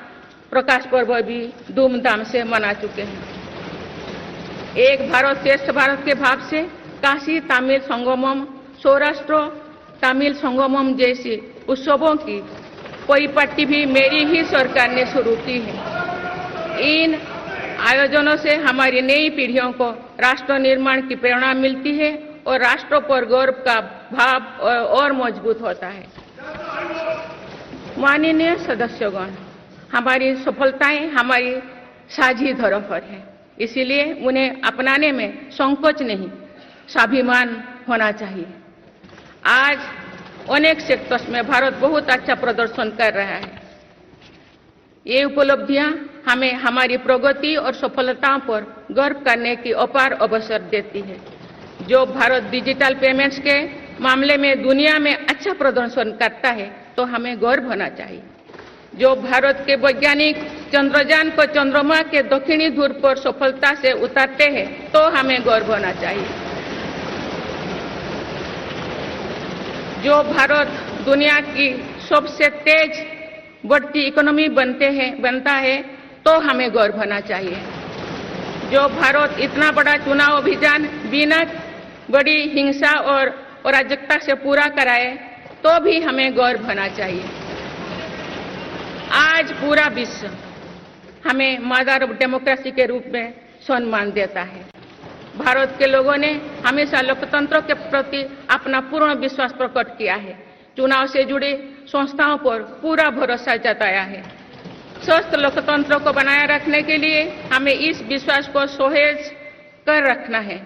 प्रकाश पर्व भी धूमधाम से मना चुके हैं। एक भारत श्रेष्ठ भारत के भाव से काशी तमिल संगमम, सौराष्ट्र तमिल संगमम जैसी उत्सवों की परिपाटी भी मेरी ही सरकार ने शुरू की है। इन आयोजनों से हमारी नई पीढ़ियों को राष्ट्र निर्माण की प्रेरणा मिलती है और राष्ट्र पर गौरव का भाव और मजबूत होता है। माननीय सदस्यगण, हमारी सफलताएं हमारी साझी धरोहर है, इसीलिए उन्हें अपनाने में संकोच नहीं, स्वाभिमान होना चाहिए। आज अनेक सेक्टर्स में भारत बहुत अच्छा प्रदर्शन कर रहा है। ये उपलब्धियां हमें हमारी प्रगति और सफलताओं पर गर्व करने की अपार अवसर देती है। जो भारत डिजिटल पेमेंट्स के मामले में दुनिया में अच्छा प्रदर्शन करता है, तो हमें गर्व होना चाहिए। जो भारत के वैज्ञानिक चंद्रयान को चंद्रमा के दक्षिणी ध्रुव पर सफलता से उतारते हैं तो हमें गर्व होना चाहिए। जो भारत दुनिया की सबसे तेज बढ़ती इकोनॉमी बनता है तो हमें गर्व होना चाहिए। जो भारत इतना बड़ा चुनाव अभियान बिना बड़ी हिंसा और अराजकता से पूरा कराए तो भी हमें गर्व होना चाहिए। आज पूरा विश्व हमें मदर ऑफ डेमोक्रेसी के रूप में सम्मान देता है। भारत के लोगों ने हमेशा लोकतंत्र के प्रति अपना पूर्ण विश्वास प्रकट किया है। चुनाव से जुड़ी संस्थाओं पर पूरा भरोसा जताया है। स्वस्थ लोकतंत्र को बनाए रखने के लिए हमें इस विश्वास को सुसह्य कर रखना है,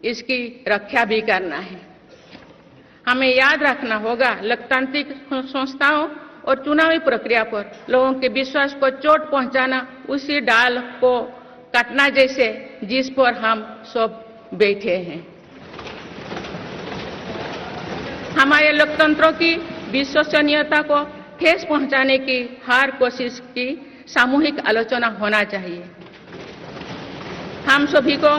इसकी रक्षा भी करना है। हमें याद रखना होगा, लोकतांत्रिक संस्थाओं और चुनावी प्रक्रिया पर लोगों के विश्वास को चोट पहुंचाना उसी डाल को काटना जैसे जिस पर हम सब बैठे हैं। हमारे लोकतंत्रों की विश्वसनीयता को ठेस पहुंचाने की हर कोशिश की सामूहिक आलोचना होना चाहिए। हम सभी को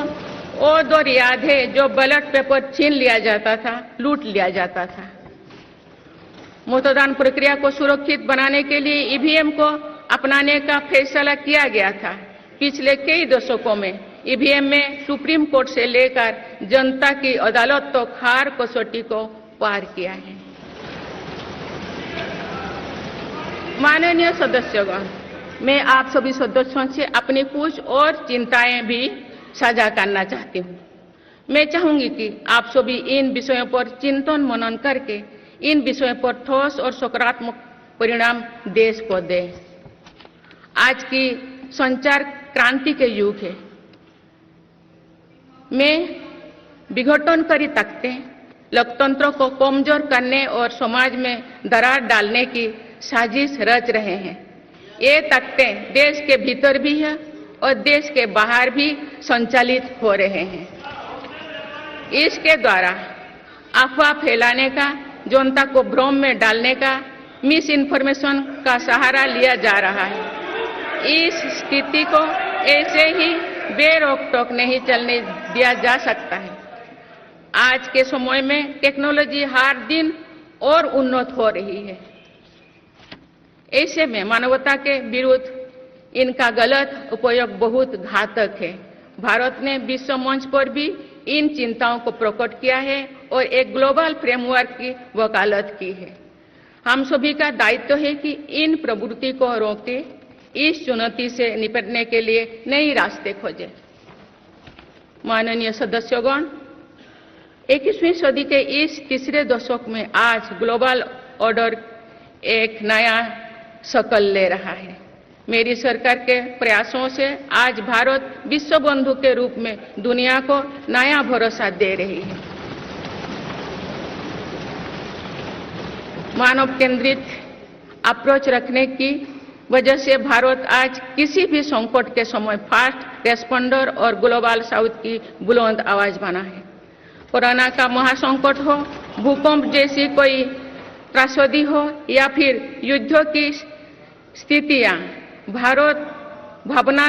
वो दौर याद है जो बैलेट पेपर छीन लिया जाता था, लूट लिया जाता था। मतदान प्रक्रिया को सुरक्षित बनाने के लिए ईवीएम को अपनाने का फैसला किया गया था। पिछले कई दशकों में ईवीएम में सुप्रीम कोर्ट से लेकर जनता की अदालत तक हर कसौटी को पार किया है। माननीय सदस्यगण, मैं आप सभी सदस्यों से अपनी कुछ और चिंताएं भी साझा करना चाहती हूँ। मैं चाहूंगी कि आप सभी इन विषयों पर चिंतन मनन करके इन विषयों पर ठोस और सकारात्मक परिणाम देश को दें। आज की संचार क्रांति के युग है में विघटनकारी ताकतें लोकतंत्र को कमजोर करने और समाज में दरार डालने की साजिश रच रहे हैं। ये ताकतें देश के भीतर भी है और देश के बाहर भी संचालित हो रहे हैं। इसके द्वारा अफवाह फैलाने का, जनता को भ्रम में डालने का, मिस इन्फॉर्मेशन का सहारा लिया जा रहा है। इस स्थिति को ऐसे ही बेरोक-टोक नहीं चलने दिया जा सकता है। आज के समय में टेक्नोलॉजी हर दिन और उन्नत हो रही है। ऐसे में मानवता के विरुद्ध इनका गलत उपयोग बहुत घातक है। भारत ने विश्व मंच पर भी इन चिंताओं को प्रकट किया है और एक ग्लोबल फ्रेमवर्क की वकालत की है। हम सभी का दायित्व है कि इन प्रवृत्ति को रोके, इस चुनौती से निपटने के लिए नए रास्ते खोजें। माननीय सदस्यगण, 21वीं सदी के इस तीसरे दशक में आज ग्लोबल ऑर्डर एक नया शक्ल ले रहा है। मेरी सरकार के प्रयासों से आज भारत विश्व बंधु के रूप में दुनिया को नया भरोसा दे रही है। मानव केंद्रित अप्रोच रखने की वजह से भारत आज किसी भी संकट के समय फास्ट रेस्पॉन्डर और ग्लोबल साउथ की बुलंद आवाज बना है। कोरोना का महासंकट हो, भूकंप जैसी कोई त्रासदी हो या फिर युद्धों की स्थितियां, भारत भावना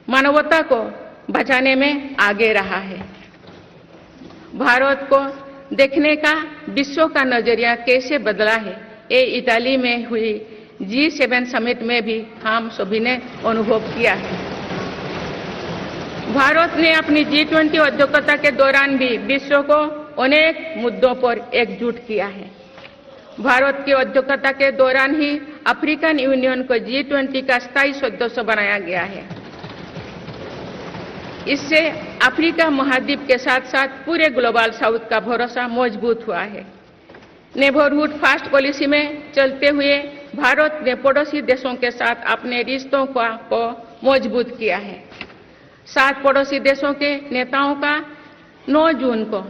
मानवता को बचाने में आगे रहा है। भारत को देखने का विश्व का नजरिया कैसे बदला है, ये इताली में हुई G7 समिट में भी हम सभी ने अनुभव किया है। भारत ने अपनी G20 अध्यक्षता के दौरान भी विश्व को अनेक मुद्दों पर एकजुट किया है। भारत की अध्यक्षता के दौरान ही अफ्रीकन यूनियन को G20 का स्थायी सदस्य बनाया गया है। इससे अफ्रीका महाद्वीप के साथ साथ पूरे ग्लोबल साउथ का भरोसा मजबूत हुआ है। नेबरहुड फास्ट पॉलिसी में चलते हुए भारत ने पड़ोसी देशों के साथ अपने रिश्तों को मजबूत किया है। 7 पड़ोसी देशों के नेताओं का 9 जून को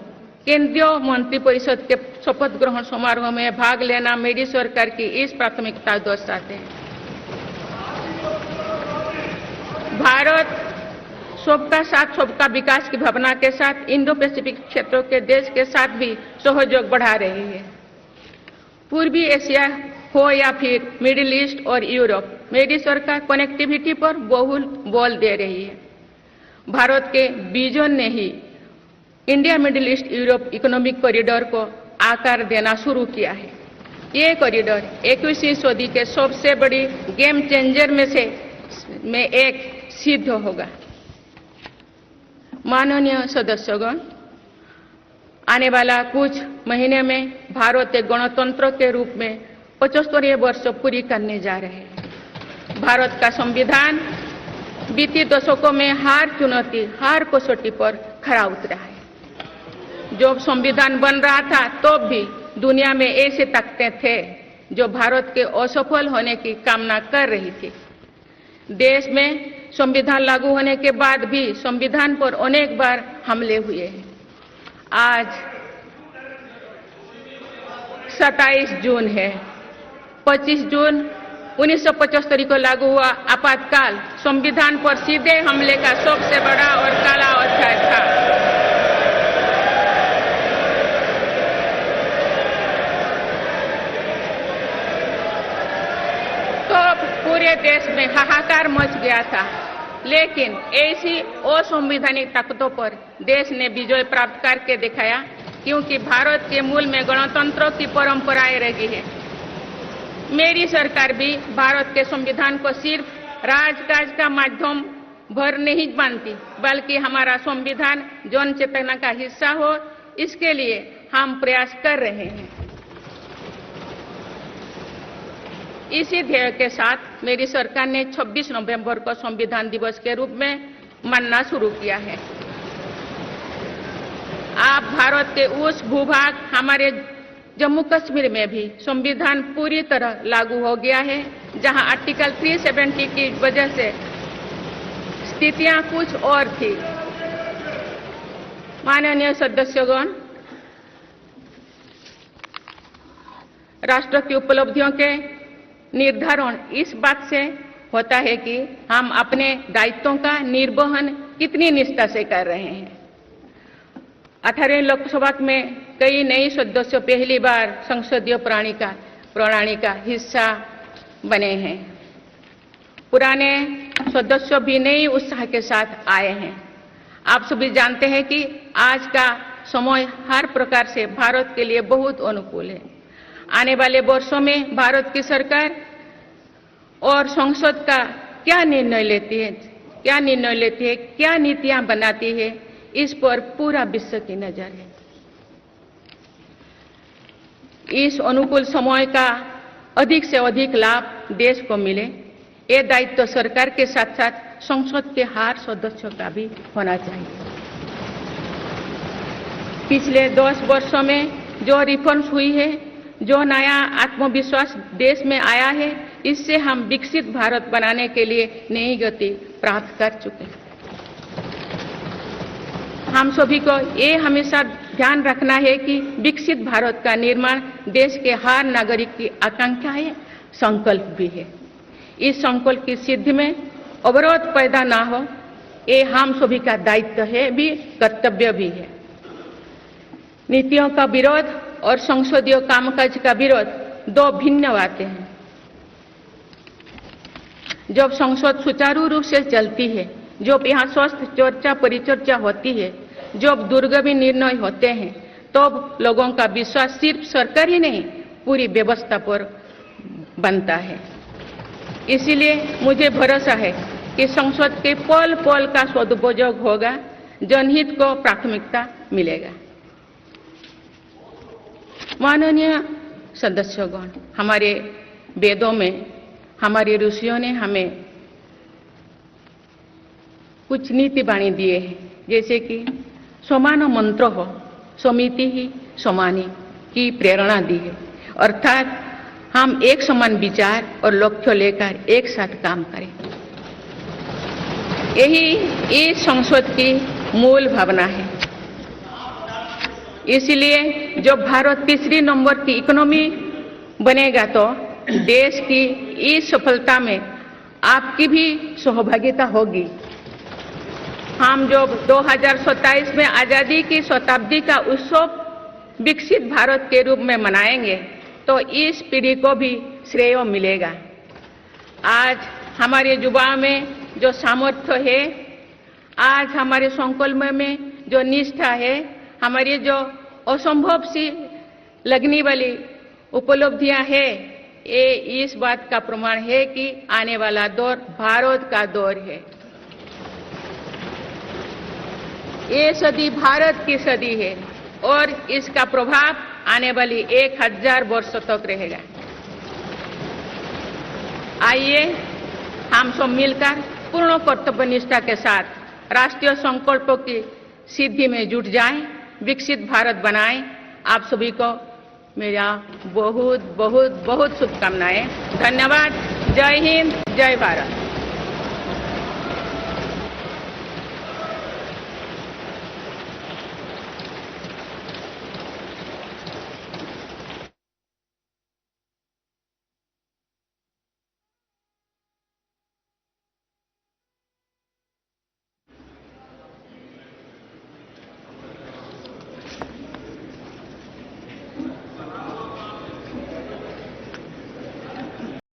केंद्रीय मंत्रिपरिषद के शपथ ग्रहण समारोह में भाग लेना मेरी सरकार की इस प्राथमिकता दर्शाते हैं। भारत सबका साथ सबका विकास की भावना के साथ इंडो पैसिफिक क्षेत्रों के देश के साथ भी सहयोग बढ़ा रही है। पूर्वी एशिया हो या फिर मिडिल ईस्ट और यूरोप, मेरी सरकार कनेक्टिविटी पर बहुल बल दे रही है। भारत के विजन ने ही India Middle East Europe economic corridor को आकार देना शुरू किया है। ये कॉरिडोर 21वीं सदी के सबसे बड़ी गेम चेंजर में एक सिद्ध होगा। माननीय सदस्यगण, आने वाला कुछ महीने में भारत एक गणतंत्र के रूप में 75वें वर्ष पूरी करने जा रहे हैं। भारत का संविधान बीते दशकों में हर कसौटी पर खरा उतरा है। जब संविधान बन रहा था तो भी दुनिया में ऐसे ताकतें थे जो भारत के असफल होने की कामना कर रही थी। देश में संविधान लागू होने के बाद भी संविधान पर अनेक बार हमले हुए हैं। आज 27 जून है। 25 जून 1975 को लागू हुआ आपातकाल संविधान पर सीधे हमले का सबसे बड़ा और काला अध्याय था। तो पूरे देश में हाहाकार मच गया था, लेकिन ऐसी असंवैधानिक ताकतों पर देश ने विजय प्राप्त करके दिखाया, क्योंकि भारत के मूल में गणतंत्र की परंपराएं रही है। मेरी सरकार भी भारत के संविधान को सिर्फ राजकाज का माध्यम भर नहीं मानती, बल्कि हमारा संविधान जन चेतना का हिस्सा हो, इसके लिए हम प्रयास कर रहे हैं। इसी ध्येय के साथ मेरी सरकार ने 26 नवंबर को संविधान दिवस के रूप में मानना शुरू किया है। आप भारत के उस भूभाग हमारे जम्मू कश्मीर में भी संविधान पूरी तरह लागू हो गया है, जहां आर्टिकल 370 की वजह से स्थितियां कुछ और थी। माननीय सदस्यगण, राष्ट्र की उपलब्धियों के निर्धारण इस बात से होता है कि हम अपने दायित्वों का निर्वहन कितनी निष्ठा से कर रहे हैं। 18वीं लोकसभा में कई नए सदस्य पहली बार संसदीय प्रणाली का हिस्सा बने हैं। पुराने सदस्य भी नए उत्साह के साथ आए हैं। आप सभी जानते हैं कि आज का समय हर प्रकार से भारत के लिए बहुत अनुकूल है। आने वाले वर्षों में भारत की सरकार और संसद का क्या निर्णय लेती है, क्या नीतियां बनाती है, इस पर पूरा विश्व की नजर है। इस अनुकूल समय का अधिक से अधिक लाभ देश को मिले, ये दायित्व सरकार के साथ साथ संसद के हर सदस्यों का भी होना चाहिए। पिछले 10 वर्षों में जो रिफॉर्म्स हुई है, जो नया आत्मविश्वास देश में आया है, इससे हम विकसित भारत बनाने के लिए नई गति प्राप्त कर चुके हैं। हम सभी को ये हमेशा ध्यान रखना है कि विकसित भारत का निर्माण देश के हर नागरिक की आकांक्षा है, संकल्प भी है। इस संकल्प की सिद्धि में अवरोध पैदा ना हो, ये हम सभी का दायित्व है भी, कर्तव्य भी है। नीतियों का विरोध और संसदीय कामकाज का विरोध दो भिन्न बातें हैं। जब संसद सुचारू रूप से चलती है, जब यहाँ स्वस्थ चर्चा परिचर्चा होती है, जब दूरगामी निर्णय होते हैं, तब लोगों का विश्वास सिर्फ सरकार ही नहीं, पूरी व्यवस्था पर बनता है। इसीलिए मुझे भरोसा है कि संसद के पल पल का सदुपयोग होगा, जनहित को प्राथमिकता मिलेगा। माननीय सदस्यगण, हमारे वेदों में हमारे ऋषियों ने हमें कुछ नीति वाणी दिए हैं, जैसे कि समान मंत्र हो समिति ही समानी की प्रेरणा दी है। अर्थात हम एक समान विचार और लक्ष्य लेकर एक साथ काम करें। यही इस संसद की मूल भावना है। इसलिए जब भारत तीसरी नंबर की इकोनॉमी बनेगा, तो देश की इस सफलता में आपकी भी सहभागिता होगी। हम जब 2027 में आजादी की शताब्दी का उत्सव विकसित भारत के रूप में मनाएंगे, तो इस पीढ़ी को भी श्रेय मिलेगा। आज हमारे युवाओं में जो सामर्थ्य है, आज हमारे संकल्प में जो निष्ठा है, हमारी जो असंभव सी लगने वाली उपलब्धियां है, ये इस बात का प्रमाण है कि आने वाला दौर भारत का दौर है। ये सदी भारत की सदी है और इसका प्रभाव आने वाली 1000 वर्षों तक रहेगा। आइए हम सब मिलकर पूर्ण कर्तव्यनिष्ठा के साथ राष्ट्रीय संकल्पों की सिद्धि में जुट जाएं, विकसित भारत बनाएं। आप सभी को मेरा बहुत बहुत बहुत शुभकामनाएं। धन्यवाद। जय हिंद, जय भारत।